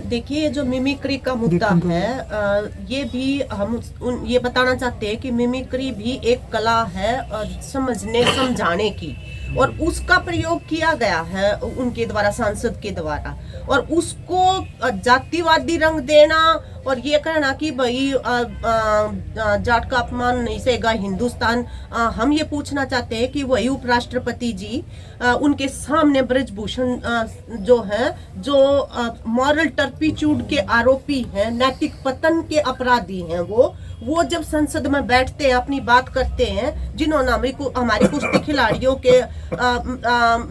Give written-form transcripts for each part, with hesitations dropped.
देखिए, जो मिमिक्री का मुद्दा है, ये भी हम ये बताना चाहते हैं कि मिमिक्री भी एक कला है समझने समझाने की, और उसका प्रयोग किया गया है उनके द्वारा, सांसद के द्वारा, और उसको जातिवादी रंग देना और ये कहना कि भाई जाट का अपमान नहीं सहेगा हिंदुस्तान। हम ये पूछना चाहते हैं कि वही उपराष्ट्रपति जी उनके सामने ब्रजभूषण जो हैं, जो मॉरल टर्पिट्यूड के आरोपी हैं, नैतिक पतन के अपराधी हैं, वो जब संसद में बैठते हैं, अपनी बात करते हैं, जिन्होंने हमारे कुश्ती खिलाड़ियों के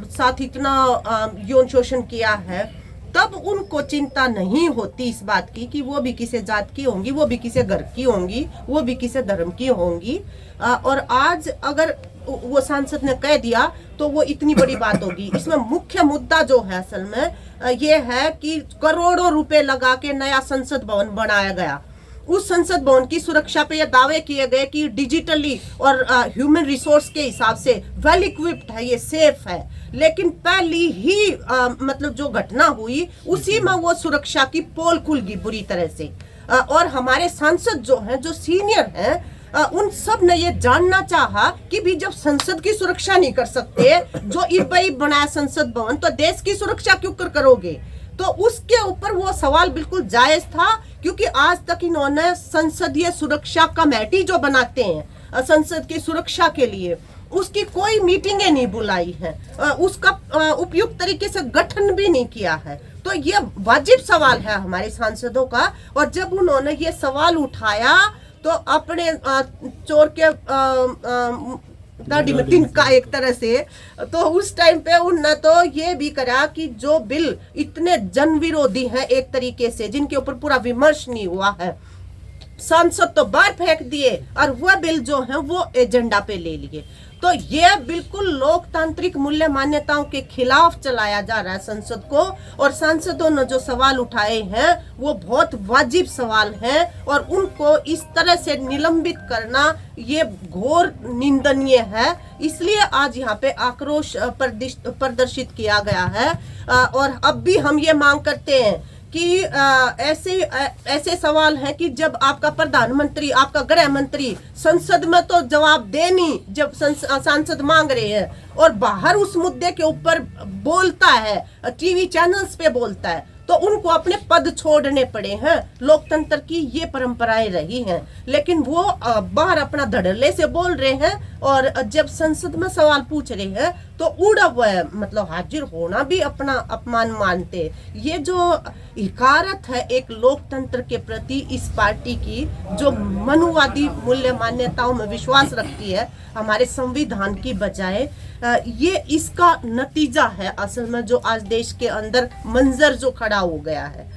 साथ इतना यौन शोषण किया है, तब उनको चिंता नहीं होती इस बात की कि वो भी किसी जात की होंगी, वो भी किसी घर की होंगी, वो भी किसी धर्म की होंगी। और आज अगर वो सांसद ने कह दिया तो वो इतनी बड़ी बात होगी। इसमें मुख्य मुद्दा जो है असल में ये है कि करोड़ों रुपए लगा के नया संसद भवन बनाया गया। उस संसद भवन की सुरक्षा पे ये दावे किए गए कि डिजिटली और ह्यूमन रिसोर्स के हिसाब से वेल इक्विप्ड है, ये सेफ है, लेकिन पहली ही मतलब जो घटना हुई उसी में वो सुरक्षा की पोल खुल गई बुरी तरह से। और हमारे सांसद जो हैं, जो सीनियर हैं, उन सब ने ये जानना चाहा कि भी जब संसद की सुरक्षा नहीं कर सकते, जो इब बनाया संसद भवन, तो देश की सुरक्षा क्यों करोगे। तो उसके ऊपर वो सवाल बिल्कुल जायज था, क्योंकि आज तक इन्होंने संसदीय सुरक्षा कमेटी जो बनाते हैं संसद की सुरक्षा के लिए, उसकी कोई मीटिंगें नहीं बुलाई है, उसका उपयुक्त तरीके से गठन भी नहीं किया है। तो ये वाजिब सवाल है हमारे सांसदों का। और जब उन्होंने ये सवाल उठाया तो अपने चोर के दाढ़ी में तिनका एक तरह से, तो उस टाइम पे उन्होंने तो ये भी करा कि जो बिल इतने जन विरोधी हैं एक तरीके से, जिनके ऊपर पूरा विमर्श नहीं हुआ है, सांसद तो बाहर फेंक दिए और वह बिल जो है वो एजेंडा पे ले लिए। तो ये बिल्कुल लोकतांत्रिक मूल्य मान्यताओं के खिलाफ चलाया जा रहा है संसद को। और सांसदों ने जो सवाल उठाए हैं वो बहुत वाजिब सवाल हैं, और उनको इस तरह से निलंबित करना ये घोर निंदनीय है। इसलिए आज यहाँ पे आक्रोश प्रदर्शित किया गया है। और अब भी हम ये मांग करते हैं कि ऐसे सवाल हैं कि जब आपका प्रधानमंत्री, आपका गृह मंत्री संसद में तो जवाब दे नहीं, जब सांसद मांग रहे हैं, और बाहर उस मुद्दे के ऊपर बोलता है, टीवी चैनल्स पे बोलता है, तो उनको अपने पद छोड़ने पड़े हैं। लोकतंत्र की ये परंपराएं रही हैं, लेकिन वो बाहर अपना धड़ल्ले से बोल रहे हैं, और जब संसद में सवाल पूछ रहे हैं तो उड़ा हुआ है, मतलब हाजिर होना भी अपना अपमान मानते। ये जो हिकारत है एक लोकतंत्र के प्रति इस पार्टी की, जो मनुवादी मूल्य मान्यताओं में विश्वास रखती है हमारे संविधान की बजाय, ये इसका नतीजा है असल में जो आज देश के अंदर मंजर जो खड़ा हो गया है।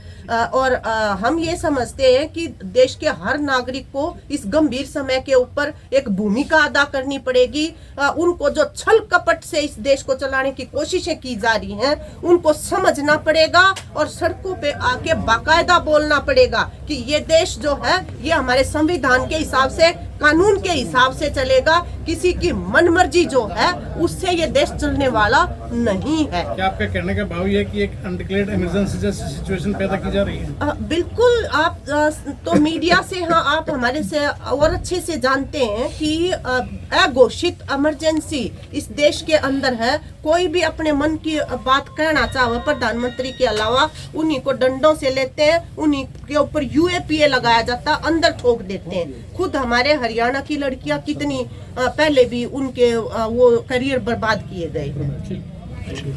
और हम ये समझते हैं कि देश के हर नागरिक को इस गंभीर समय के ऊपर एक भूमिका अदा करनी पड़ेगी। उनको जो छल कपट से इस देश को चलाने की कोशिशें की जा रही हैं उनको समझना पड़ेगा, और सड़कों पे आके बाकायदा बोलना पड़ेगा कि ये देश जो है ये हमारे संविधान के हिसाब से, कानून के हिसाब से चलेगा। किसी की मनमर्जी जो है उससे ये देश चलने वाला नहीं है। क्या आपका कहने का भाव ये कि एक अनडिक्लेयर्ड इमरजेंसी जैसी सिचुएशन पैदा की जा रही है? बिल्कुल। आप तो मीडिया से, हाँ, आप हमारे से और अच्छे से जानते हैं कि अघोषित इमरजेंसी इस देश के अंदर है। कोई भी अपने मन की बात कहना चाहे प्रधानमंत्री के अलावा उन्हीं को डंडों से लेते हैं, उन्हीं के ऊपर UAPA लगाया जाता, अंदर ठोक देते हैं। खुद हमारे हरियाणा की लड़कियां कितनी पहले भी उनके वो करियर बर्बाद किए गए हैं।